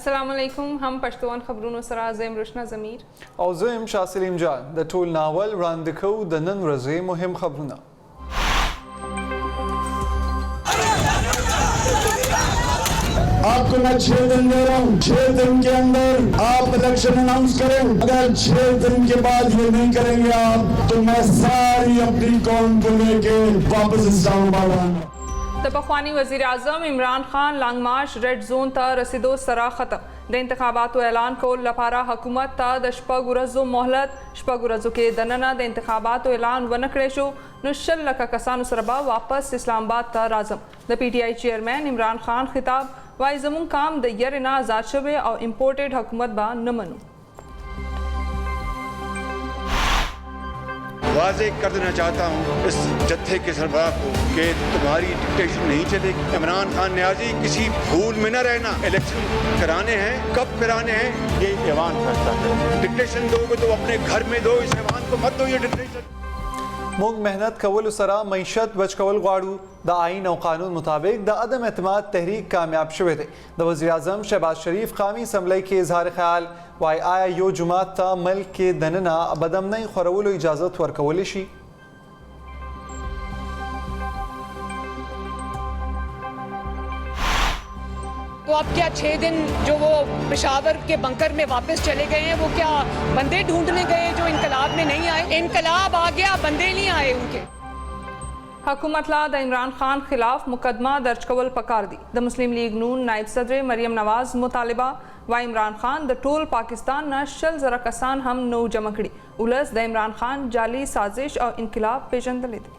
अस्सलाम वालेकुम। हम पश्तून खबरों सरा ज़ेम रुशना ज़मीर और ज़ेम शाह सलीम जान द टोल नावल रांदिखो द नन रज़े मुहिम खबरों। आपको मैं 6 दिन दे रहा हूँ, 6 दिन के अंदर आप इलेक्शन अनाउंस करें। अगर 6 दिन के बाद ये नहीं करेंगे आप, तो मैं सारी अपनी कौम को लेके वापस इस्लामाबाद आऊंगा। द पखवानी वज़ीर आज़म इमरान खान लॉन्ग मार्च रेड जोन ता रसीदो सरा ख़त्म द इंतखाबात ऐलान को लपारा हुकूमत ता द शपगुरज़ो मोहलत शपगुरज़ो के दनना द इंतखाबात ऐलान वनकड़ेशो नुशल लका कसानु सरबा वापस इस्लामाबाद ता राजम द PTI चेयरमैन इमरान खान खिताब वाई जमुन काम द यरना आज़ाद शबे और इम्पोर्टेड हुकूमत बा न मनु। वाज़े कर देना चाहता हूँ इस जत्थे के सरबराह को कि तुम्हारी डिक्टेशन नहीं चलेगी। इमरान खान न्याजी किसी भूल में न रहना। इलेक्शन कराने हैं, कब कराने हैं ये ऐवान फैसला करे। डिक्टेशन दोगे तो अपने घर में दो, इस ऐवान को मत दो ये डिक्टेशन। मुंग मेहनत कवल सरा मीशत बच कवल ग्वाड़ू द आइन और कानून मुताबिक द अदम एतमाद तहरीक कामयाब शुवे थे द वज़ीर आज़म शहबाज शरीफ कामी असम्बली के इजहार ख्याल वाई आया यो जुमात ता मल्क के दनना बदमनई खुरवलो इजाज़त वर्कवलिशी। तो अब क्या 6 दिन जो वो पेशावर के बंकर में वापस चले गए हैं, वो क्या बंदे ढूंढने गए जो इनकलाब में नहीं आए? इनकलाब आ गया, बंदे नहीं आए उनके। हुकूमत ला द इमरान खान खिलाफ मुकदमा दर्ज कवल पकार दी द मुस्लिम लीग नून नायब सदर मरियम नवाज मुतालिबा व इमरान खान द टोल पाकिस्तान न शल जरा कसान हम नौ जमकड़ी उलस द इमरान खान जाली साजिश और इनकलाब पेशंदले दी।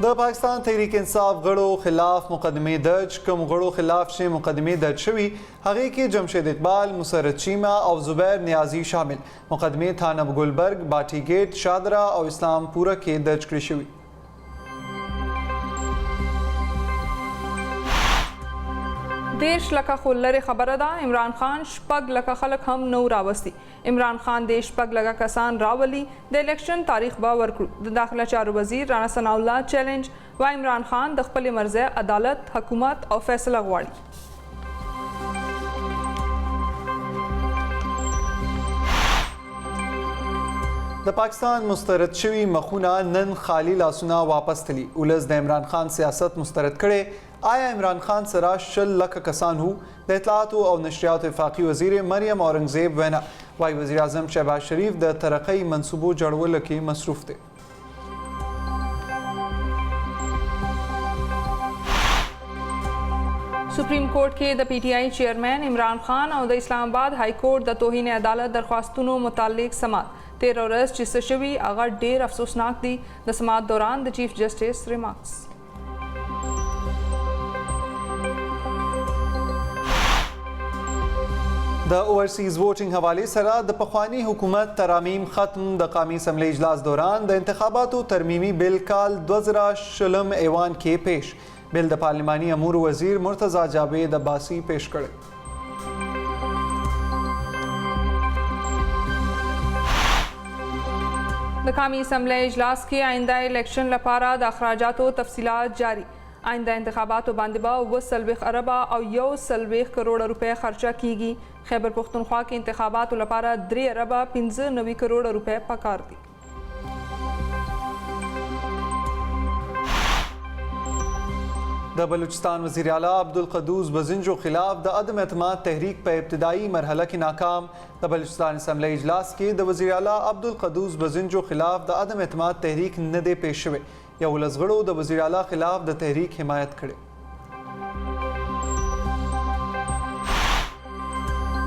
द पाकिस्तान तहरीक इंसाफ गढ़ो खिलाफ मुकदमे दर्ज कम गढ़ो खिलाफ से मुकदमे दर्ज शवी हगी के जमशेद इकबाल मुसरत चीमा और जुबैर न्याजी शामिल मुकदमे थाना गुलबर्ग बाटी गेट शादरा और इस्लामपुरा के दर्ज कृषि। देश लका खुल्लर खबर अदा इमरान खान शपग लका खलक हम नौ रावस्ती इमरान खान देश पग लगा कसान रावली द इलेक्शन तारीख बा वर्करू द दाखिला चारू वजीर राना सनाउल्लाह चैलेंज व इमरान खान दखपल मर्ज़ अदालत हुकूमत और फैसला गवाड़ी। द पाकिस्तान मुस्तरद शवी मखूना नन खाली लासुना वापस थली उलस द इमरान खान सियासत मुस्तरद करे आया इमरान खान सरा शल लख कसान हूँ द इतलात और नशरियात वफाकी वज़ीर मरियम औरंगजेब वैना वाई वज़ीर आज़म शहबाज शरीफ द तरक्की मनसूबों जड़वल के मसरूफ थे। सुप्रीम कोर्ट के the PTI chairman Imran Khan और द इस्लामाबाद हाई कोर्ट द तोहीन अदालत दरख्वास्तों मुतालिक समात 13 रस चिसशवी आगा डेर अफसोसनाक दी द समात दौरान the chief justice remarks. The overseas voting हवाले सरा द पखवानी हुकूमत तरामीम ख़त्म द कामी असम्बली इजलास दौरान द इंतखाबात तरमीमी बिल काल 2016 ऐवान के पेश बिल द पार्लिमानी अमूर वज़ीर मुर्तज़ा जावेद अब्बासी पेश करे। द कामी असम्बली इजलास के आइंदा इलेक्शन लपारा द अखराजात तफसीलात जारी आइंदा इंतखाबात बांदबा व सलवेख अरबा और यौ सलवेख करोड़ रुपए खर्चा कीगी खैबर पुख्तनख्वा के इंतखाबात लपारा 3 अरबा 95 करोड़ रुपए पकार दी। द बलूचिस्तान वज़ीर आला अब्दुल क़द्दूस बज़िंजो खिलाफ द अदम एतमाद तहरीक पर इब्तदाई मरहला की नाकाम द बलूचिस्तान असम्बली इजलास के द वज़ीर आला अब्दुल क़द्दूस बज़िंजो खिलाफ द अदम एतमाद तहरीक नदे पेश हुए या उलसगढ़ो द वज़ीर आला खिलाफ द तहरीक हिमायत खड़े।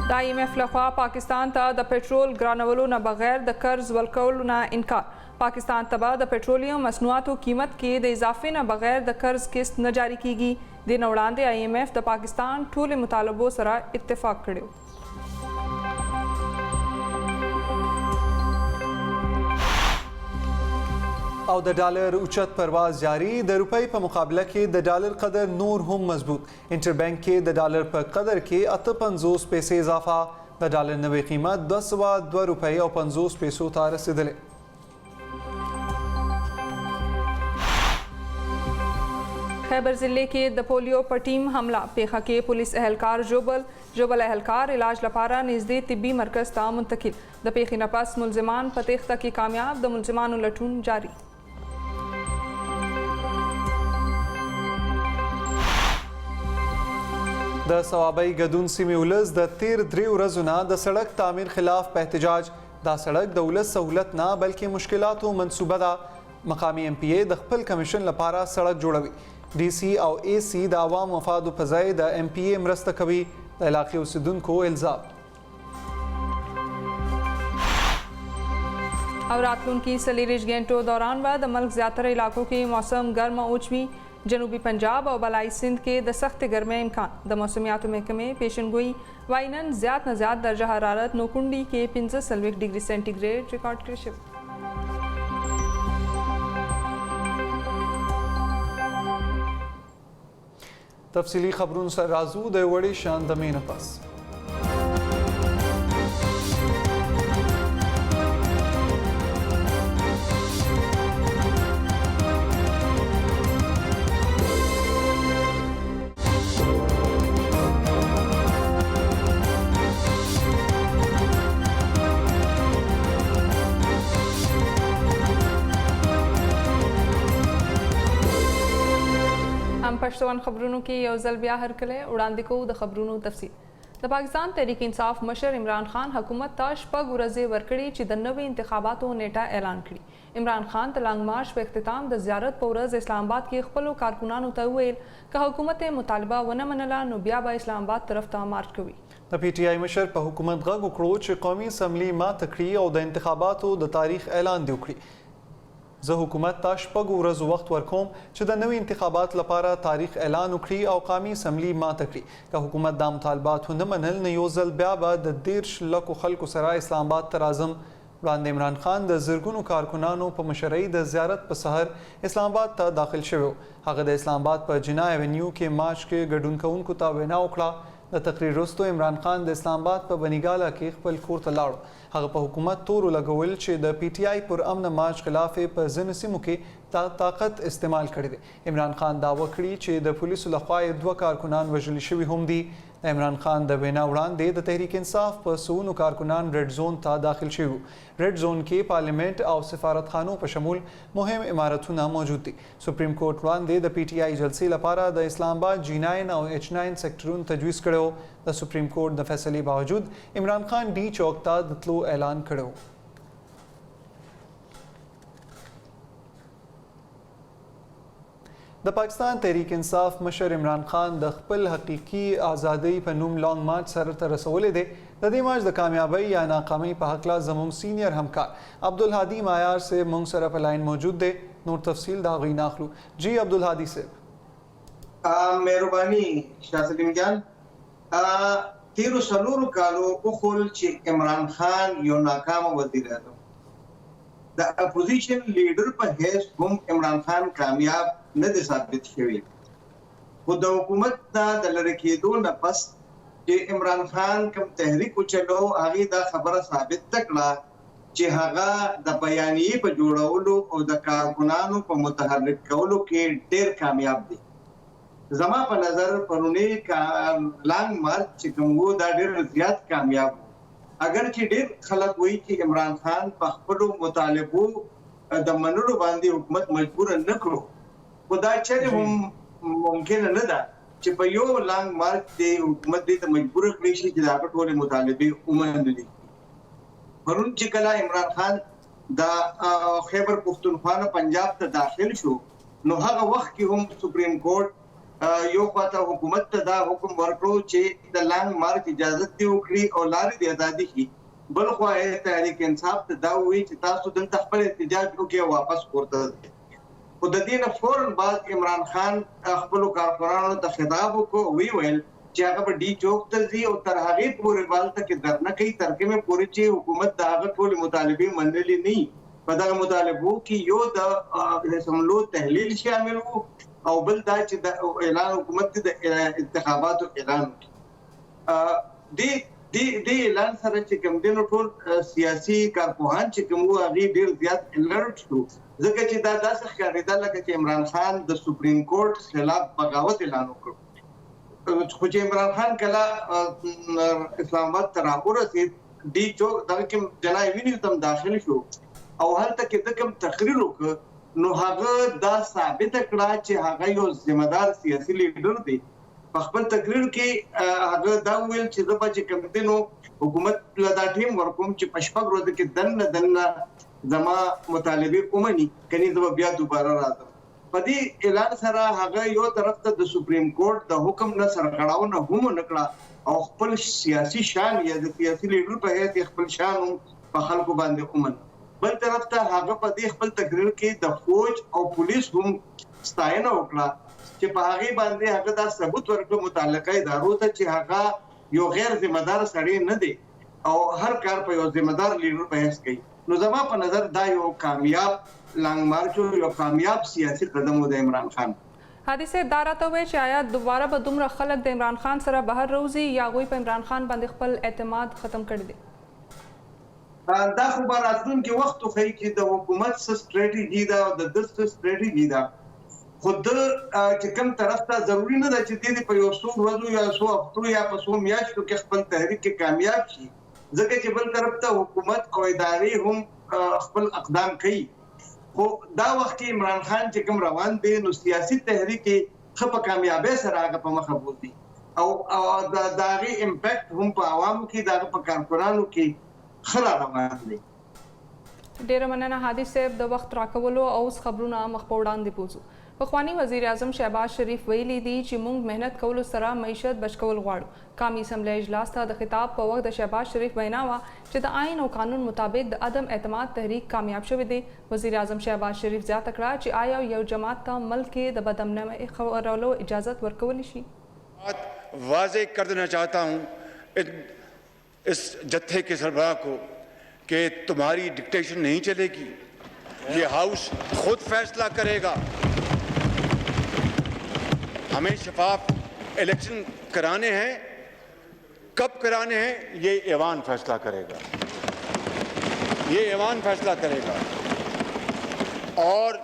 द IMF लखवा पाकिस्तान ता द पेट्रोल ग्रानवलो न बगैर द कर्ज वलकौल न इनकार पाकिस्तान तबा द पेट्रोलियम मसनूआत कीमत के द इजाफे न बगैर द कर्ज किस्त न जारी कीगी दिन उड़ानदे IMF द पाकिस्तान ठूले मुतालबों सरा इत्तेफाक कड़ो। और द डॉलर उचत परवाज जारी द रुपये पर मुकाबला के द डॉलर कदर नूर हम मजबूत इंटरबैंक के द डॉलर पर कदर के 58 पैसे इजाफा द डॉलर नवे कीमत 10.2 रुपये और 50 पैसों तार रसीदले। खैबर ज़िले के दपोलियो पर टीम हमला पेखा के पुलिस एहलकार जोबल एहलकार इलाज लपारा नज़दे तिब्बी मरकज़ ता मुंतकिल द पेखी नपस मुलजिमान पतेख तक की कामयाब द मुलजिमान लटून जारी। د सवाबई गदून सिमी उलस द तेर द्रे ورځونه د सड़क تعمیر خلاف په احتجاج دا سړک د ولس سہولت نه بلکې مشکلاتو منصوبه ده مقامی ایم پی ای د خپل کمیشن لپاره سړک جوړوي डी सी او اے سی د عوام مفادو په ځای د ایم پی ای مرسته کوي د علاقې اوسیدونکو الزام और रاتلونکي سلیریج घंटो दौरान व द मुल्क ज़्यादातर इलाकों के मौसम गर्म उचवी जनूबी पंजाब और बलाई सिंध के द सख्त गर्मी इम्कान द मौसमियात महकमे पेशन गोई वाइनन ज़्यादा न ज़्यादा दर्जा हरारत नोकुंडी के 45 डिग्री सेंटीग्रेड रिकॉर्ड कर शिव। तफसीली खबरों से राजू द वड़ी शान दमीन पस पश्तवन खबरों की योजल ब्या हरकले उड़ान को द खबरों तफसील द पाकिस्तान तहरीक इंसाफ मशर इमरान खान हुकूमत ताश पग उरजे वरकड़ी ची द नवे इंतखाबातों नेटा ऐलान करी इमरान खान तलांग मार्च पे इख्तिताम द ज़ियारत पौरज इस्लामाबाद के खपलो कारकुनान तवेल का हुकूमत मुतालबा वन मनला नुबियाबा इस्लामाबाद तरफ ता मार्च कवी د पी टी आई मशर په حکومت غږ وکړو چې قومي اسمبلی ما تکړي او د انتخاباتو د تاریخ اعلان دی وکړي زه حکومت ته شپږ ورځو وخت ورکوم چې د نوي انتخابات لپاره تاریخ اعلان وکړي او قومي اسمبلی ماته کړي که حکومت دا مطالبات ونه منل نه یو ځل بیا به د 13 لکو خلکو سره اسلام آباد ته راځم وړاندې عمران خان د زرګونو کارکنانو په مشرۍ د زیارت په سحر اسلام آباد ته داخل شوی هغه د اسلام آباد په جنا ایونیو کې مارچ کې ګډون کوونکو ته وینا وکړه د تقریر وروسته عمران خان د اسلام آباد په بنیګاله کې خپل کور ته لاړ هغه په حکومت تور لګول چې د پی ټی آی پر امن مارچ خلاف په ځینو سیمو کې طاقت استعمال کړی دی عمران خان دعوه کړې چې د پولیسو لخوا دوه کارکنان وژل شوي هم دي عمران خان د وینا وړاندې د تحریک انصاف په سونو کارکنان ریډ زون ته داخل شوي ریډ زون کې پارلیمنت او سفارتخانو په شمول مهم عمارتونه موجود دي سپریم کورټ وړاندې د پی ټی آی جلسې لپاره د اسلام آباد G9 او H9 سیکټرونو تجویز کړو د سپریم کورټ د فیصلې باوجود عمران خان डी چوک ته د تلو اعلان کړو د پاکستان تحریک انصاف مشر عمران خان د خپل حقیقي ازادۍ په نوم لانګ مارچ سره ته رسولې دی د دې مارچ د کامیابی یا ناکامۍ په حق لا زموږ سینئر همکار عبدالهادي معیار سے موږ سره په لاین موجود دی نور تفصیل دا غوښتنه اخلو جی عبدالهادي صاحب مهرباني شاه سلیم جان تیرو سلورو کالو وخل چې عمران خان یو ناکام وزیر اعظم د اپوزیشن لیډر په هیڅ هم عمران خان کامیاب نه دي ثابت شوی خو د حکومت د لری کېدو نه پس چې عمران خان کوم تحریک چلو هغه دا خبره ثابت تکړه چې هغه د بیانیه په جوړولو او د کارکونانو په متحرک کولو کې ډېر کامیاب دي زما په نظر پرونی لانګ مارچ چې کومو دا ډېر زیات کامیاب اگر چې ډېر خلک وایي چې عمران خان په خپل مطالبو د منلو باندې حکومت مجبور نه کړو خدا چره هم ممکن نه ده چې په یو لانګ مارچ د حکومت د مجبور کړی شي چې دا ټول مطالبه ومنلي پرون چې کله عمران خان د خیبر پختونخوا پنجاب ته داخل شو نو هغه وخت کې هم سپریم کورټ یو خواته حکومت ته دا حکم ورکړو چې د لانګ مارچ اجازه دی وکړي او لارې د ازادي شي بل خو تحریک انصاف ته دا وایي چې تاسو دلته خپل احتجاج وکړئ واپس ورته خو د دې نه فورن بعد عمران خان خپل کارکونانو ته خطاب وکړ ویل چې هغه په ډي چوک ته ځي او تر هغه پورې بالته کې درنه کوي ترکه مې پوری چې حکومت دا هغه ټول مطالبه منلي نه په دا مطالبو کې یو د سملو تحلیل شامل وو او بل دا چې د اعلان حکومت د انتخاباتو اعلان د دې اعلان سره چې کوم دین ټول سیاسي کارپوهان چې کوم وو هغه ډیر زیات الرټ شو ځکه چې دا داسې ښکارېدل لکه چې عمران خان د سپریم کورټ خلاف بغاوت اعلان وکړ خو چې عمران خان کله اسلام آباد ته راورسېد دی چوک دغه کوم جنای ویني تم داخل شو او هلته کې د کوم تقریر وکړ نو هغه دا ثابت کړه چې هغه یو ذمہ دار سیاسي لیډر دی په خپل تقریر کې هغه دا ویل چې د بچ کمپینو حکومت لدا ټیم ورکوم چې پښپګ ورځ کې دنه زما مطالبه کومني کني زما بیا دوباره راځم په دې اعلان سره هغه یو طرف ته د سپریم کورټ د حکم نه سرغړاو نه هم نکړه او خپل سیاسي شان یا د سیاسي لیډر په هیڅ خپل شان په خلکو باندې کومن بل طرف ته هغه په دې خپل تقریر کې د فوج او پولیس هم ستاینه وکړه چې په هغه باندې هغه دا ثبوت ورکړ متعلقه ادارو ته چې هغه یو غیر ذمہ دار سړی نه دی او هر کار په یو ذمہ دار لیډر په هیڅ کوي نو زما په نظر دا یو کامیاب لانګ مارچ او یو کامیاب سیاسي قدم و د عمران خان حادثه اداره ته وی چې آیا دوباره به دومره خلک د عمران خان سره بهر روزي یا غوي په عمران خان باندې خپل اعتماد ختم کړی دی دا خو به راتلونکي وخت خو چې د حکومت څه سټریټیجي دا او د دست سټریټیجي دا خود چې کوم طرف ته ضروری نه ده چې دې په یو څو ورځو یا څو هفتو یا په څو میاشتو کې خپل تحریک کې کامیاب شي ځکه چې بل طرف ته حکومت او ادارې هم خپل اقدام کوي خو دا وخت کې عمران خان چې کوم روان دی نو سیاسي تحریک خپل کامیابی سره هغه په مخه بوزي او دا غي امپیکټ هم په عوامو کې دا په کارکونانو کې خلا روان دي ډیره مننه حادث صاحب د وخت راکولو او خبرونه مخ په وړاندې بوزو پخوانی وزیر اعظم شهباز شریف ویلي دي چې موږ مهنت کولو سره معیشت بچکول غواړو قومي اسمبلی اجلاس ته د خطاب په وخت د شهباز شریف وینا وا چې د آئین او قانون مطابق د عدم اعتماد تحریک کامیاب شوی دی وزیر اعظم شهباز شریف زیاته کړه چې آیا یو جماعت ته ملک کې د بدامنۍ خبرولو اجازه ورکول شي वाज़ेह कर देना चाहता हूँ इस जत्थे के सरबराह को कि तुम्हारी डिक्टेशन नहीं चलेगी ये हाउस खुद फैसला करेगा हमें शफाफ इलेक्शन कराने हैं कब कराने हैं ये ऐवान फैसला करेगा ये ऐवान फैसला करेगा और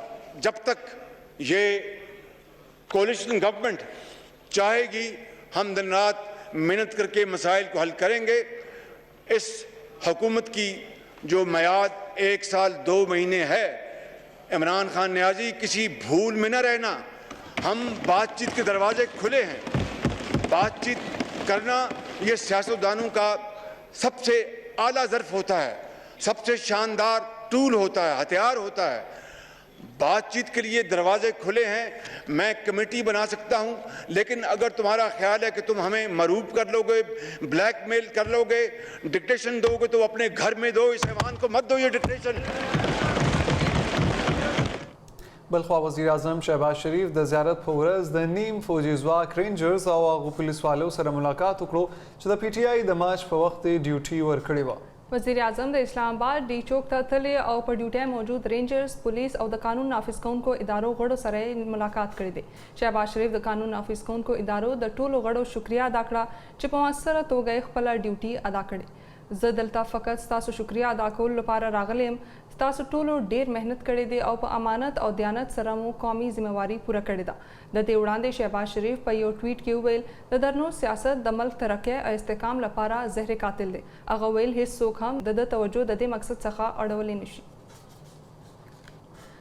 जब तक ये कोलिशन गवर्नमेंट चाहेगी हम दिन रात मेहनत करके मसाइल को हल करेंगे इस हुकूमत की जो मियाद 1 साल 2 महीने है इमरान खान नियाज़ी किसी भूल में न रहना हम बातचीत के दरवाजे खुले हैं बातचीत करना ये सियासतदानों का सबसे आला ज़र्फ़ होता है सबसे शानदार टूल होता है हथियार होता है बातचीत के लिए दरवाजे खुले हैं मैं कमेटी बना सकता हूं लेकिन अगर तुम्हारा ख्याल है कि तुम हमें मरूब कर लोगे ब्लैकमेल कर लोगे डिक्टेशन दोगे तो अपने घर में दो इस ऐवान को मत दो ये डिक्टेशन بلخوا وزیر اعظم شهباز شریف د زیارت په ورځ د نیم فوجي ځواک رینجرز او هغو پولیسوالو سره ملاقات وکړو چې د پی ټی آی د مارچ په وخت ډیوټي ورکړې وه وزیر اعظم د اسلام آباد ډي چوک ته تللی او په ډیوټي موجود رینجرز پولیس او د قانون نافذ کوونکو ادارو غړو سره ملاقات کړی دی شهباز شریف د قانون نافذ کوونکو ادارو د ټولو غړو شکریا ادا کړه چې په مؤثره توګه خپل ډیوټي ادا کړي زه دلته فقط ستاسو شکریا ادا کول لپاره راغلم ستاسو ټولو ډیر مهنت کړی دی او په امانت او دیانت سره مو قومي ذمہواری پوره کړې ده د دې وړاندې شهباز شریف په یو ټویټ کې وویل د درنو سیاست د ملک ترقۍ او استحکام لپاره زهر قاتل دی هغه ویل هیڅ څوک هم د توجه د دې مقصد څخه اړولی نشي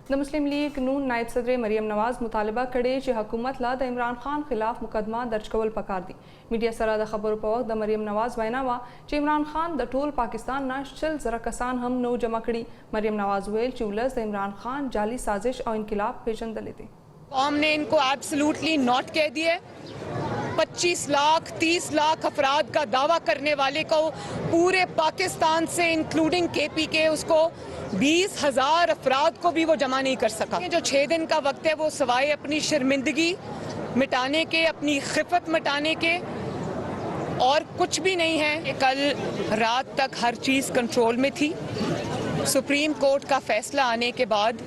د مسلم لیگ نون نائب صدر مریم نواز مطالبه کړې چې حکومت لا د عمران خان خلاف مقدمه درج کول پکار دي میډیا سره د خبرو په وخت د مریم نواز وینا وا چې عمران خان د ټول پاکستان نه 40,000 کسان هم نو جمع کړي مریم نواز ویل چې ولس د عمران خان جعلی سازش او انقلاب پیژندلې دي कौम ने इनको एब्सोल्युटली नॉट कह दिए 25 लाख 30 लाख अफराद का दावा करने वाले को पूरे पाकिस्तान से इंक्लूडिंग KPK उसको 20,000 अफराद को भी वो जमा नहीं कर सका जो 6 दिन का वक्त है वो सवाए अपनी शर्मिंदगी मिटाने के अपनी खिफत मिटाने के और कुछ भी नहीं है कल रात तक हर चीज़ कंट्रोल में थी सुप्रीम कोर्ट का फैसला आने के बाद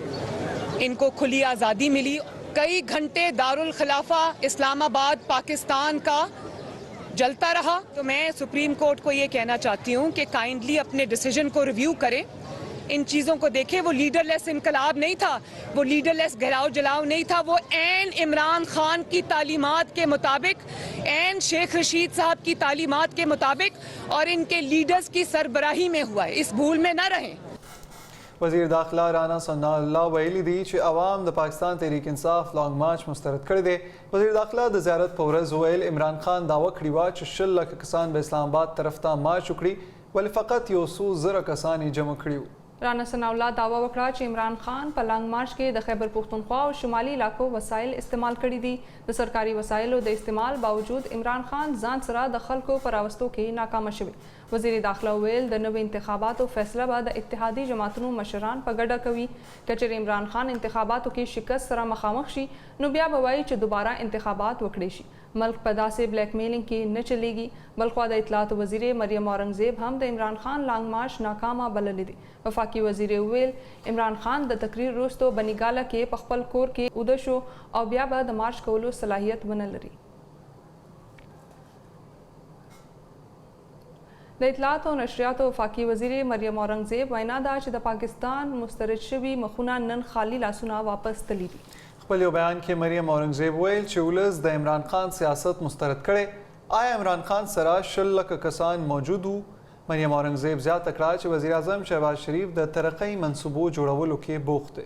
इनको खुली आज़ादी मिली कई घंटे दारुल खिलाफा इस्लामाबाद पाकिस्तान का जलता रहा। तो मैं सुप्रीम कोर्ट को ये कहना चाहती हूँ कि काइंडली अपने डिसीजन को रिव्यू करें, इन चीज़ों को देखें। वो लीडरलेस इनकलाब नहीं था, वो लीडरलेस घेराव जलाव नहीं था, वो एन इमरान खान की तालीमात के मुताबिक, एन शेख रशीद साहब की तालीमात के मुताबिक और इनके लीडर्स की सरबराही में हुआ है। इस भूल में न रहें। वज़ीर दाखिला राना सन्नाउल्लाह वैली दी कि अवाम द पाकिस्तान तहरीक इंसाफ लॉन्ग मार्च मुस्तरद कर दे। वज़ीर दाखिला द ज़ियारत पवरज वैल इमरान खान दावा खड़ी वा कि 6 लाख कसान इस्लामाबाद तरफ ता मार्च उकड़ी वली फ़कत योसू ज़रा कसानी जमा खड़ी। राना सनाउल्लाह दावा वकड़ा कि इमरान खान पर लॉन्ग मार्च के द खैबर पुख्तनख्वा और शुमाली इलाकों वसाइल इस्तेमाल करी दी। द सरकारी वसाइल और द इस्तेमाल बावजूद इमरान खान जान सरा दखल को परावस्तों के नाकाम शवे। वज़ीर दाखिला वेल द नवे इंतखाबात और फैसलाबाद इत्तेहादी जमातों मशरान पर गडा कवी कचर इमरान खान इंतखाबातों की शिकस्त सरा मखामखशी नुबिया बवाई च दोबारा इंतखाबात वकड़ेशी मल्क पदा से ब्लैकमेलिंग की न चलेगी। बल्कवाद इतलात वज़ीर मरियम औरंगजेब हम द इमरान खान लॉन्ग मार्च नाकामा बललिदे। वफाकी वज़ीर वेल इमरान खान द तकरीर रोस्तो बनीगाला के पखपल कोर के उदशो और ब्याबा द मार्च कोलो सलाहियत बनलरी। द इतलात और नशरियात वफाकी वज़ीर मरियम औरंगजेब वैनादा द पाकिस्तान मुस्तरद शवी मखूना नन खाली लासुना वापस तलीदी। खपल बयान के मरियम औरंगजेब वेल चुलस द इमरान खान सियासत मुस्तरद करे आया इमरान खान सरा 6 लाख कसान मौजूद हूँ। मरियम औरंगजेब ज़्यादा तकरा कि वज़ीर आज़म शहबाज शरीफ द तरक्की मनसूबों जोड़वलो के बोखते।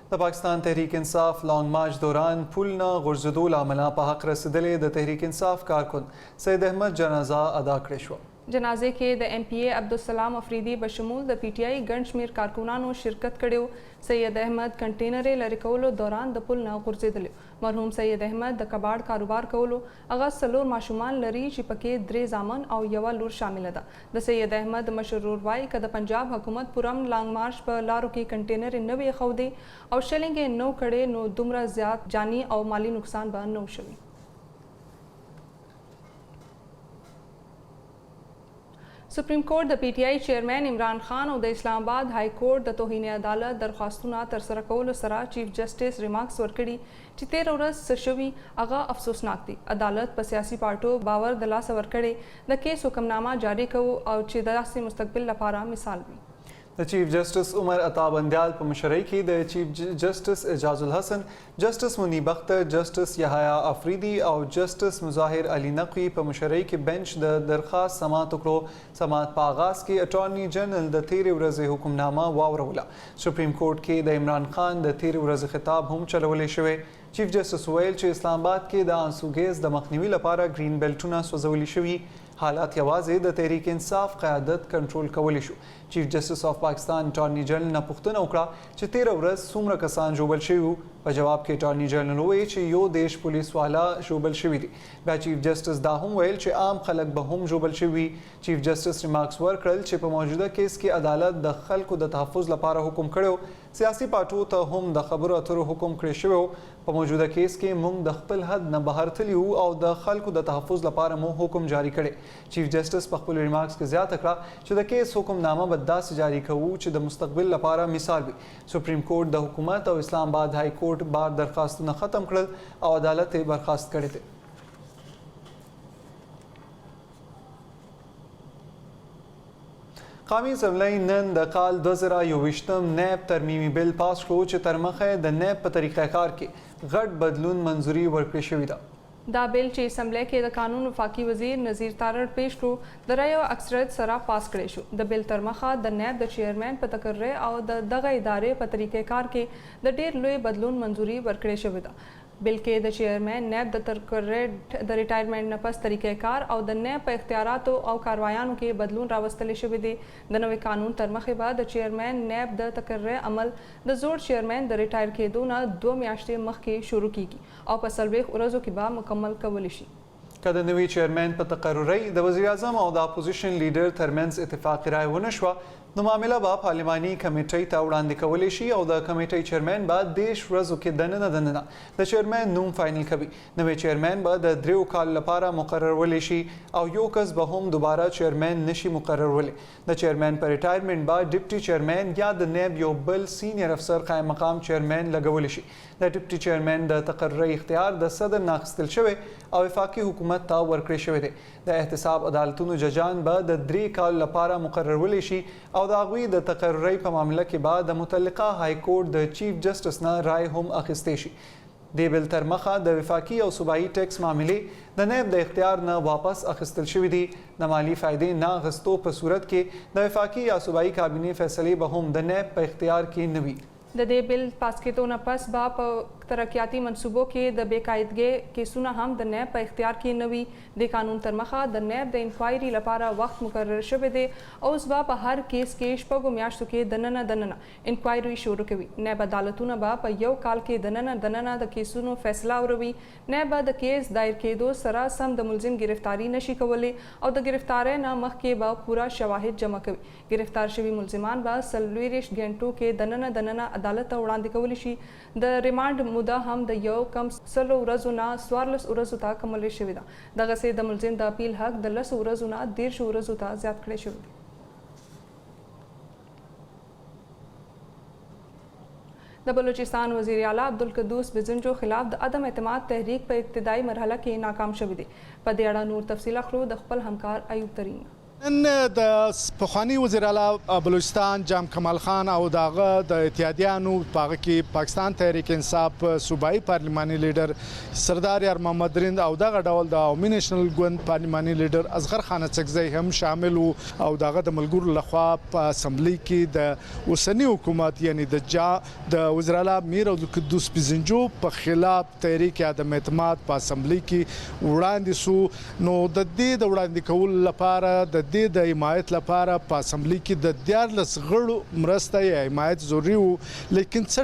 द पाकिस्तान तहरीक इंसाफ लॉन्ग मार्च दौरान पुलना गुर्जदूल आमला पहक रसदले द तहरीक इंसाफ कारकुन सैयद अहमद जनाजा अदा करेशवा। जनाजे के द MPA अब्दुलसलाम अफरीदी बशमूल द PTI गंजमेर कारकुनानों शिरकत कड़ो। सैयद अहमद कंटेनरे लरिकोलो दौरान द पुल न गुर्जेदले। मरहूम सैयद अहमद द कबाड़ कारोबार कोलो अगस्त सलोर माशुमान लरी चिपके द्रे जामन और यवा लूर शामिल अदा। द सैयद अहमद मशरूर वाई कद पंजाब हुकूमत पुरम लॉन्ग मार्च पर लारो की कंटेनर नवे खौदे और शलेंगे नो कड़े नो दुमरा ज्यादा जानी और माली नुकसान ब नौ शवी। सुप्रीम कोर्ट द PTI चेयरमैन इमरान खान और द इस्लामाबाद हाई कोर्ट द तोहीन अदालत दरख्वास्तुना तरसरा कौल सरा चीफ जस्टिस रिमार्क्स वरकड़ी चितेर औरस सशवी अगा अफसोसनाक थी। अदालत पर सियासी पार्टो बावर दला सवर करे द केस हुक्मनामा जारी कवो और चिदा से मुस्तकबिल लपारा मिसाल भी। द चीफ जस्टिस उमर अता बंदयाल पर मुशर्रई की the chief justice Ejazul Hasan, जस्टिस मुनीब अख्तर, जस्टिस यहाया अफरीदी और जस्टिस मुजाहिर अली नकवी पर मुशर्रई के बेंच द दरख्वास्त समात टुकड़ो समात पागास के अटॉर्नी जनरल द 13 वरज हुक्मनामा वावरवला। सुप्रीम कोर्ट के द इमरान खान द 13 वरज खिताब हम चलवले शवे। चीफ जस्टिस वेल चे इस्लामाबाद के द आंसुगेज द मखनीवी लपारा ग्रीन बेल्टुना सोजवली शवी हालात यवाजे द तहरीक इंसाफ क़यादत कंट्रोल कवली show. Chief justice of Pakistan attorney general न पुख्तन उकड़ा च 13 वरस सुमर कसान जोबल शिव व जवाब के अटॉर्नी जनरल हुए च यो देश पुलिस वाला जोबल शिवी थी। बा चीफ जस्टिस दाहुम वेल च आम खलक बहुम जोबल शिवी। चीफ जस्टिस रिमार्क्स वर्करल च प मौजूदा केस की अदालत द खल्क द तहफ़्फ़ुज़ लपारा हुक्म कड़ो। सियासी पार्टो त हम द खबर अथर हुक्म करे शो प मौजूदा केस के मुंग द खपल हद न बहर थलियू और द खल्क द तहफ़्फ़ुज़ लपारा मो हुक्म जारी करे। चीफ जस्टिस पखपुल रिमार्क्स के ज़्यादा तकरा च द केस हुक्मनामा बद्दा से जारी कवू च द मुस्तकबिल लपारा मिसाल भी। सुप्रीम कोर्ट द हुकूमत और इस्लामाबाद हाई कोर्ट बार दरखास्त न ख़त्म करल और अदालत बर्खास्त करे थे। कामी असम्बली नन द काल 2021 नैब तरमीमी बिल पास करो च तरमख द नैब पर तरीक़ाकार के गट बदलून मंजूरी वर्क शविदा। दा बिल चे असम्बली के द कानून वफाकी वजीर नज़ीर तारड़ पेश को दरायो अक्सरियत सरा पास करेशु। द बिल तरमखा द नैब द चेयरमैन पर तकर्रे और द दगा इदारे पर तरीक़ाकार के द डेर लोए बदलून मंजूरी वर्कड़े शविदा। बिल के द चेयरमैन नैब द तकर्रे द रिटायरमेंट नपस तरीक़ाकार और द नैब पर इख्तियारात और कार्रवायानों के बदलून रावस्तले शविदे। द नवे कानून तरमखे बाद द चेयरमैन नैब द तकर्रे अमल द जोड़ चेयरमैन द रिटायर के दो ना 2 म्याश्ते मख के शुरू की और पसलवेख उरजों के बाद मुकम्मल कवलिशी। कद नवी चेयरमैन पर तकर्रई द वज़ीर आज़म और द अपोजिशन लीडर थरमेंस इत्तेफाक राय वनशवा نو معامله به پارلماني کمیټې ته وړاندې کولی شي او د کمیټې چیرمن به 10 ورځو کې دننه د چیرمن نوم فاینل کوي. نوی چیرمن به د 3 کال لپاره مقررولی شي او یو کس به هم دوباره چیرمن نشي مقررولی. د چیرمن پر ریټایرمنټ به ډیپټي چیرمن یا د نیب یو بل سینیر افسر قائم مقام چیرمن لګولی شي. د ډیپټي چیرمن د تقرری اختیار د صدر نه اخیستل شوی او وفاقي حکومت ته ورکړی شوی دی. د احتساب عدالتونو ججان به د 3 کال لپاره مقررولی شي او د هغوی د تقرری په معامله کې به د متعلقه های کورټ د چیف جسټس نه رای هم اخیستی شي. د بل تر مخه د وفاقي او صوبایي ټیکس معاملې د نیب د اختیار نه واپس اخیستل شوي دي. د مالی فایدې نه اخیستو په صورت کې د وفاقي یا صوبایي کابینې فیصلې به هم د نیب په اختیار کې نه وي. د دې بل پاس کېدو نه پس به په ترقیاتي منصوبو کې د بېقاعدګۍ کیسونه هم د نیب په اختیار کې نه وي. د قانون تر مخه د نیب د انکوایري لپاره وخت مقرر شوی دی. اوس به په هر کیس کې 6 میاشتو کې دننه انکوایري شروع کوي. نیب عدالتونه به په یو کال کې دننه د کیسونو فیصله اوروي. نیب به د کیس دایر کېدو سره سم د ملزم گرفتاری نشي کولی او د گرفتاری نه مخکې به پورا شواهد جمع کوي. گرفتار شوي ملزمان به 40 غنټو کې دننه عدالت ته وړاندې کولی شي. د ریمانډ موده هم د یو کم 100 ورځو نه 14 ورځو ته کمولی شوې ده. دغسې د ملزم د اپیل حق د 10 ورځو نه 13 ورځو ته زیات کړی شوی دی. د بلوچستان وزیر اعلی عبدالقدوس بزنجو خلاف د عدم اعتماد تحریک په ابتدایي مرحله کې ناکام شوی دی. په دې اړه نور تفصیل اخلو د خپل همکار ایوب ترین. نن د پخوانی وزیر اعلی بلوچستان جام کمال خان او داغه د اتحادیانو پاغه کې پاکستان تحریک انصاف صوبایي پارلماني لیډر سردار یار محمد رند او دغه ډول د عوامي نیشنل ګوند پارلماني لیډر اصغر خان اڅکزی هم شامل او دغه د ملګرو لخوا په اسمبلی کې د اوسنی حکومت یعنی د وزیر اعلی میر عبدالقدوس بزنجو په خلاف تحریک عدم اعتماد په اسمبلی کې وړاندې سو. نو د دې د وړاندې کول لپاره د د حمایت لپاره په اسمبلی کې د 14 غړو مرسته یا حمایت ضروري وو. لیکن څه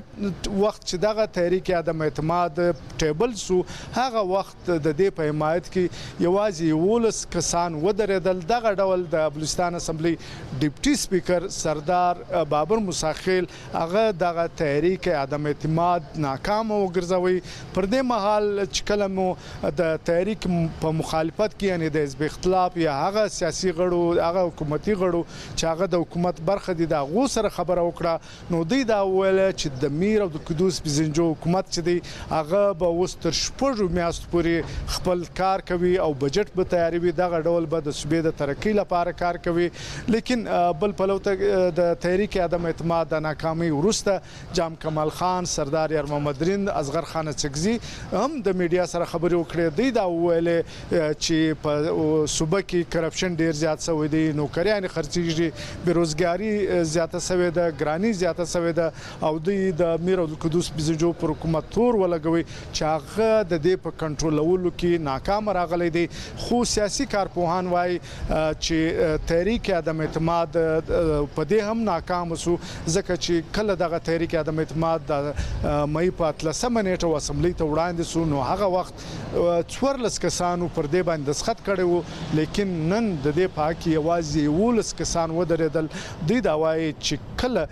وخت چې دغه تحریک عدم اعتماد ټیبل سو هغه وخت د دې په حمایت کې یوازې 11 کسان ودرېدل. دغه ډول د بلوچستان اسمبلی ډیپټي سپیکر سردار بابر مساخیل هغه دغه تحریک عدم اعتماد ناکام وګرځوي. پر دې مهال چې کله مو د تحریک په مخالفت کې یعنی د حزب اختلاف یا هغه سیاسي غړو هغه حکومتي غړو چې هغه د حکومت برخه دي د هغو سره خبره وکړه. نو دوی دا وویل چې د میر عبدالقدوس بزنجو حکومت چې دی هغه به اوس تر 6 میاشتو پورې خپل کار کوي او بجټ به تیاروي. دغه ډول به د صوبې د ترقۍ لپاره کار کوي. لیکن بل پلو ته د تحریک عدم اعتماد د ناکامۍ وروسته جام کمال خان سردار یار محمد رند اصغر خان اڅکزي هم د میډیا سره خبرې وکړې. دوی دا وویل چې په صوبه کې کرپشن ډیر زیات شوی دی، نوکریانې خرڅېږي، بیروزګاري زیاته شوې ده، ګراني زیاته شوې ده او دوی د میر عبدالقدوس بزنجو پر حکومت تور ولګوي چې هغه د دې په کنټرولولو کې ناکام راغلی دی. خو سیاسي کارپوهان وایي چې تحریک عدم اعتماد په دې هم ناکام شو ځکه چې کله دغه تحریک عدم اعتماد د مئی په 13 نیټه اسمبلی ته وړاندې شو نو هغه وخت 14 کسانو پر دې باندې دستخط کړی وو. لیکن نن د دې په کې یوازې 11 کسان ودرېدل. دوی دا وایي چې کله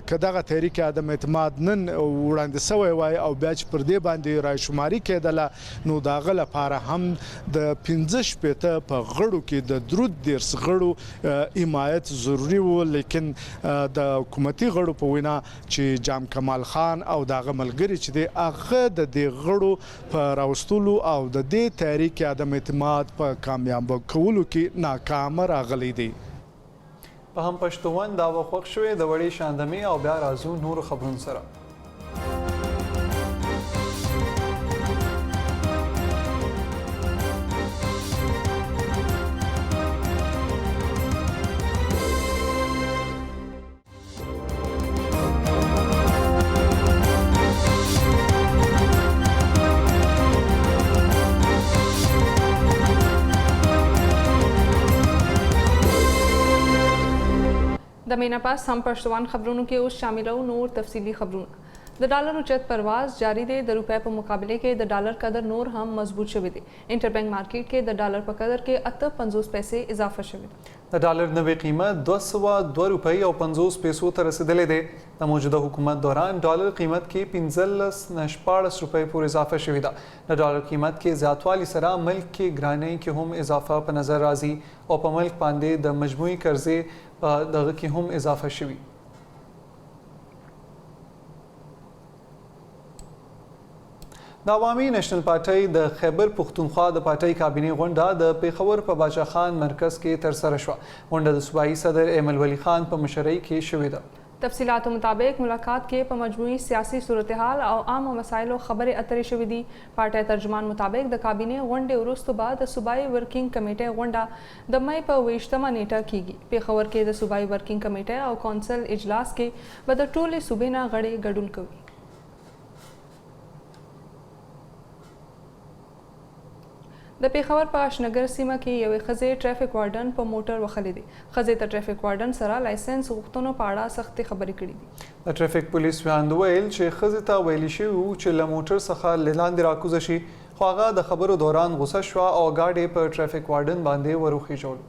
که دغه تحریک عدم اعتماد نن وړاندې شوی وای او بیا چې پر دې باندې رایشماري کېدله نو د هغه لپاره هم د 15 په غړو کې د 13 غړو حمایت ضروري وو. لیکن د حکومتي غړو په وینا چې جام کمال خان او دغه ملګري چې دی هغه د دې غړو په راوستلو او د دې تحریک عدم اعتماد په کامیاب کولو کې ناکام راغلی دی. په هم پښتون دا وخت شوې د وړې شاندمي او بیا راځو نور خبرون سره. د مینا پاس هم پښتون خبرونو کې اوس شاملو نور تفصیلی خبرونه. د ډالر اوچت پرواز جاری دی. د روپۍ په مقابله کې د ډالر قدر نور هم مضبوط شوی دی. انټر بانک مارکیټ کې د ډالر په قدر کې 8.50 پیسې اضافه شوی دی. د ډالر نوې قیمت 202 روپۍ او 50 پیسو ته رسیدلې دی. د موجوده حکومت دوران ډالر قیمت کې 15.14 روپۍ پورې اضافه شوې ده. د ډالر قیمت کې زیاتوالي سره ملک کې ګرانۍ کې هم اضافه په نظر راځي او په ملک باندې د مجموعي قرضې په دغه کې هم اضافه شوي. د عوامي نېشنل پارټۍ د خیبر پښتونخوا د پارټۍ کابینې غونډه د پیښور په باچا خان مرکز کې ترسره شوه. غونډه د صوبایي صدر ایمل ولی خان په مشرۍ کې شوې ده. تفصیلاتو مطابق ملاقات کې په مجموعي سیاسي صورتحال او عامو مسایلو خبرې اترې شوې دي. پارټۍ ترجمان مطابق د کابینې غونډې وروسته بعد د صوبایي ورکینګ کمیټې غونډه د مې په 28مه نیټه کیږي. پیښور کې د صوبایي ورکینګ کمیټې او کونسل اجلاس کې به د ټولې صوبې نه غړي ګډون کوي. د پیښور په اشنګر سیمه کې یوې ښځې ټریفک وارډن په موټر وخلی دی. ښځې ته ټریفک وارډن سره لایسنس غوښتنو په اړه سختې خبرې کړې دي. د ټریفک پولیس ویاند ویل چې ښځې ته ویلي شوي وو چې له موټر څخه لاندې راکوزه شي، خو هغه د خبرو دوران غوسه شوه او ګاډی په ټریفک وارډن باندې وروخیژولو.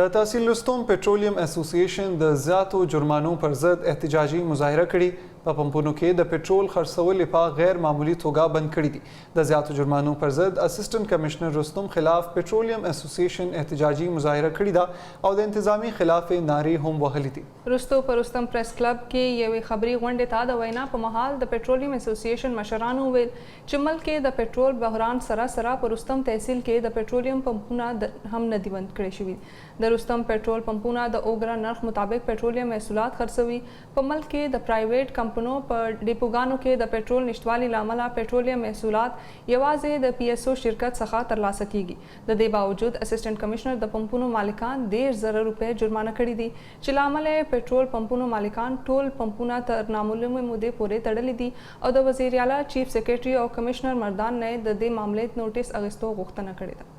د تحصیل لستوم پټرولیم اسوسییشن د زیاتو جرمانو پر ضد احتجاجي مظاهره کړې. په پمپونو کې د پټرول خرڅول په غیر معمولی توګه بند کړي دي. د زیاتو جرمانو پر ضد اسسټنټ کمشنر رستم خلاف پټرولیم اسوسییشن احتجاجي مظاهره کړې ده او د انتظامی خلاف نارې هم وهلې دي. وروسته په رستم پریس کلب کې یوې خبري غونډې ته د وینا په مهال د پټرولیم اسوسییشن مشرانو ویل چې ملک کې د پټرول بحران سره په رستم تحصیل کې د پټرولیم پمپونه هم نه دي بند کړي شوي. د رستم پټرول پمپونه د اوګرا نرخ مطابق پټرولیم محصولات خرڅوي. په ملک کې د پرایویټ کمپنیو په ډیپوګانو کې د پټرول نشټوالي لامل پټرولیم محصولات یوازې د پی ایس او شرکت څخه ترلاسه کیږي. د دې باوجود اسسټنټ کمشنر د پمپونو مالکان 10,000 روپۍ جرمانه کړي دي چې لامل پټرول پمپونو مالکان ټول پمپونه تر نامعلومه مودې پورې تړلي دي او د وزیر اعلی چیف سیکریټري او کمشنر مردان نه د دې معاملې نوټیس اغستو غوښتنه کړې ده.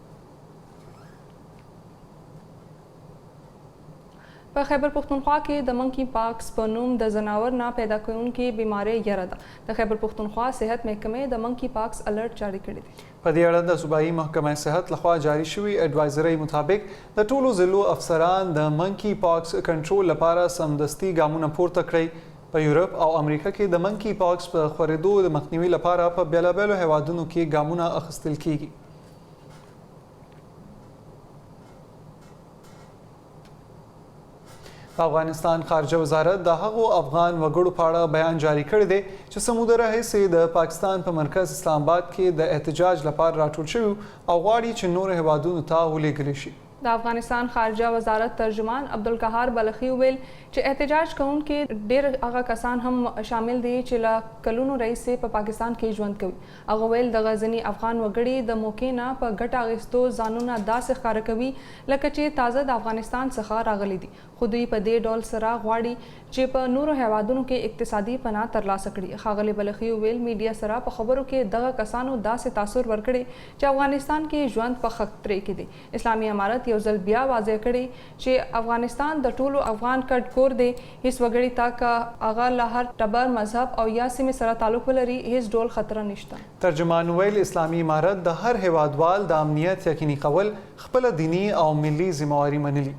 په خیبر پښتونخوا کې د منکی پاکس په نوم د زناور نه پیدا کوونکې بیماری یره ده. د خیبر پښتونخوا صحت محکمې د منکی پاکس الرټ جاری کړی دی. په دې اړه د صوبایي محکمه صحت لخوا جاری شوی اډوایزرۍ مطابق د ټولو ضلعو افسران د منکی پاکس کنټرول لپاره سمدستي ګامونه پورته کړئ. په یورپ او امریکا کې د منکی پاکس په خورېدو د مخنیوي لپاره په بیلابیلو هیوادونو کې ګامونه اخیستل کیږي. افغانستان خارجه وزارت د هغو افغان وګړو په اړه بیان جاری کړی دی چې سموده راهیسې د پاکستان په مرکز اسلام آباد کې د احتجاج لپاره راټول شوي او غواړي چې نورو هیوادونو ته ولېږلی شي. د افغانستان خارجه وزارت ترجمان عبدالقهار بلخي ویل چې احتجاج کوونکي ډېر هغه کسان هم شامل دي چې له کلونو راهیسې په پاکستان کې ژوند کوي. هغه ویل د غزني افغان وګړي د موقع نه په ګټه اخیستو ځانونه داسې ښکاره کوي لکه چې تازه د افغانستان څخه راغلي دي، خو دوی په دې ډول سره غواړي چې په نورو هیوادونو کې اقتصادي پناه ترلاسه کړي. ښاغلي بلخي ویل میډیا سره په خبرو کې دغه کسانو داسې تاثر ورکړي چې افغانستان کې ژوند په خطرې کې دی. اسلامي امارت یو ځل بیا واضح کړي چې افغانستان د ټولو افغان کډ کور دی. هیڅ وګړي ته که هغه له هر ټبر مذهب او یا سیمې سره تعلق ولري هیڅ ډول خطر نشته. ترجمان ویل اسلامي امارت د هر هیوادوال د امنیت یقیني کول خپل دینی او ملي ذمہواري منلي.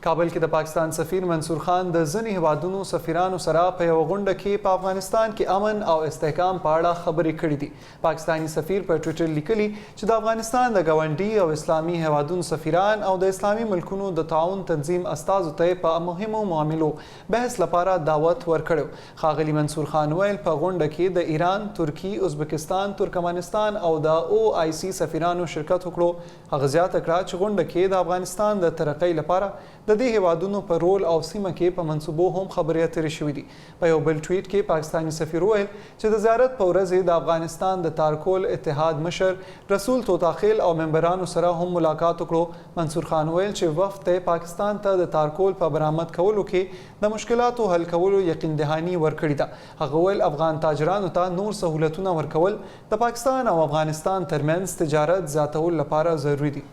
کابل کې د پاکستان سفیر منصور خان د ځینې هیوادونو سفیرانو سره په یوه غونډه کې په افغانستان کې امن او استحکام په اړه خبرې کړې دي. پاکستاني سفیر په ټویټر لیکلي چې د افغانستان د ګاونډي او اسلامي هیوادونو سفیران او د اسلامي ملکونو د تعاون تنظیم استازو ته په مهمو معاملو بحث لپاره دعوت ورکړو. ښاغلي منصور خان ویل په غونډه کې د ایران، ترکی، ازبکستان، ترکمنستان او د او آی سی سفیرانو شرکت وکړو. هغه زیاته کړه چې غونډه کې د افغانستان د ترقۍ لپاره د دې هیوادونو په رول او سیمه کې په منصوبو هم خبرې اترې شوې دي. په یو بل ټویټ کې پاکستاني سفیر ویل چې د زیارت په ورځ د افغانستان د تارکول اتحاد مشر رسول توتاخیل او ممبرانو سره هم ملاقات وکړو. منصور خان ویل چې وفد ته پاکستان ته د تارکول په برآمد کولو کې د مشکلاتو حل کولو یقین دهاني ورکړې ده. هغه ویل افغان تاجرانو ته نور سهولتونه ورکول د پاکستان او افغانستان ترمنځ تجارت زیاتولو لپاره ضروري دي.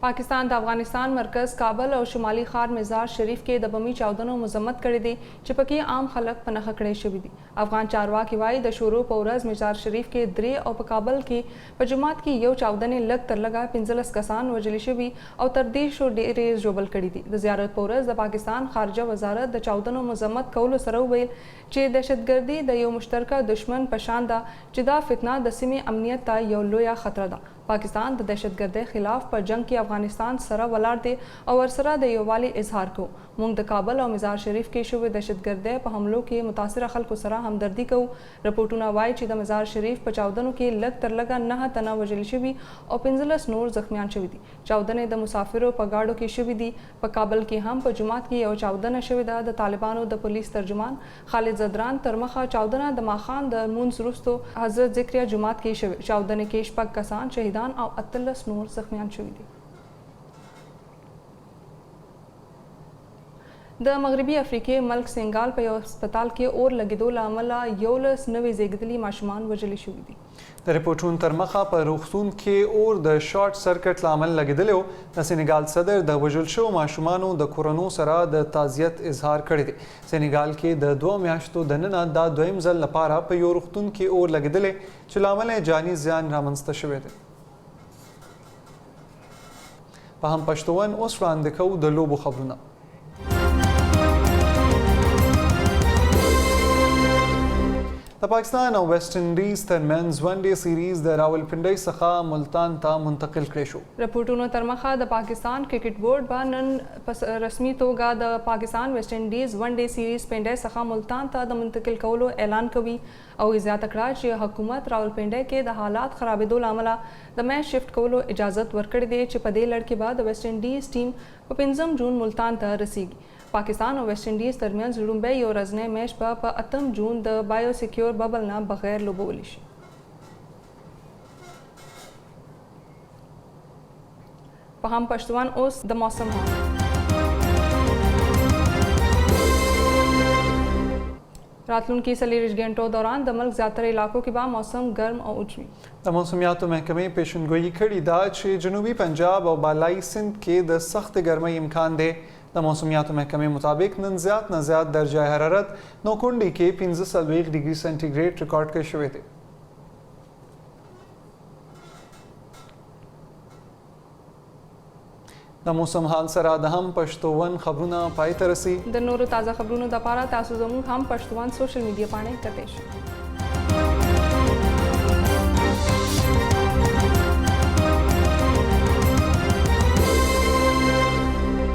पाकिस्तान द अफगानिस्तान मरकज़ काबल और शुमाली खार मज़ार शरीफ के द बमी चाउदनों मजम्मत करे दे चिपकी आम खलक पनख खड़े शुभी दी। अफगान चारवाकी वाई द शोरो पौरज मज़ार शरीफ के द्रे और काबल के पजुमात की यो चाउदने लग तर लगा पिंजलस कसान वजली शुभी और तरदीश और डेरे जोबल कड़ी दी। द ज़ियारत पौरज द पाकिस्तान खारजा वजारत द चाउदनों मजम्मत कौल सरऊ बेल चे दहशतगर्दी द यो मुश्तरका दुश्मन पशानदा चिदा फितना दसिमी अमनियत ता यो लोया खतरा दा। पाकिस्तान द दहशतगर्द खिलाफ पर जंग की अफगानिस्तान सरा वलार दे और वरसरा दे यो वाली इजहार को मुंग द काबल और मज़ार शरीफ के शुभ दहशतगर्द पर हमलों के मुतासर खल को सरा हमदर्दी को रिपोर्टूना वाई चिदा मज़ार शरीफ पर चाउदनों के लग तर लगा नहा तना वजल शुभी और पिंजलस नूर जख्मियान शुभी दी। चाउदने द मुसाफिरों पर गाड़ों की शुभी दी पर काबल की हम पर जुमात की और चाउदन शुविदा द तालिबान द पुलिस तर्जुमान खालिद जदरान तरमखा चाउदना द माखान द मुंस रुस्तो हजरत जिक्रिया जुमात की शुभ चाउदन केश पक कसान शहीदान और अतलस नूर जख्मियान शुभी दी। द मगरबी अफ्रीकी मुल्क सेनेगाल पे अस्पताल के और लगिदो लामला योलस नवे जेगदली माशुमान वजली शुभी दी। द रिपोर्टून तरमखा पर रुखसून के और द शॉर्ट सर्किट लामल लगिदलो द सेनेगाल सदर द वजुलशो माशुमानो द कोरोनो सरा द ताजियत इजहार करे दे। सेनेगाल के द दो म्याश्तो दनना दा दोइम जल लपारा पे यो रुखतून के और लगिदले चलामल जानी जियान रामंस्त शुवे दे। पहम पश्तोवन उस रान दिखऊ द लोबो खबरुना। द पाकिस्तान और वेस्ट इंडीज दरमियान वनडे सीरीज द रावलपिंडी सखा मुल्तान ता मुंतकिल करे शो। रिपोर्टूनो तरमखा द पाकिस्तान क्रिकेट बोर्ड बा नन रस्मी तोगा द Pakistan West Indies one day series पेंडे सखा मुल्तान ता द मुंतकिल कौलो ऐलान कवी और इज़्ज़ात अकराज हुकूमत रावलपिंडी के द हालात खराबे दो लामला द मैच शिफ्ट कौलो इजाज़त वर्कड़ दे चिपदे लड़के बाद वेस्ट इंडीज टीम 15 जून मुल्तान ता रसीगी। पाकिस्तान और वेस्ट इंडीज दरमियान जुड़ुम्बई और रजने मैच पर 8 जून द बायो सिक्योर बबल ना बगैर लोबोलिश। पहम पश्तवान ओस द मौसम रातलून की सलीरिश घंटों दौरान द मुल्क ज़्यादातर इलाकों के बाद मौसम गर्म और उजवी। द मौसमियात महकमे पेशनगोई खड़ी दाज जनूबी पंजाब और बालाई सिंध के द सख्त गर्मी इम्कान दे। द मौसमियात महकमे मुताबिक न ज़्यादा दर्जा हरारत नौकुंडी के 15 डिग्री सेंटीग्रेड रिकॉर्ड के शुवे थे। द मौसम हाल सरा दहम पश्तोवन खबरुना पाई तरसी द नूर ताज़ा खबरूनो द पारा तासुज़मू हम पश्तवान सोशल मीडिया पाने कतेश।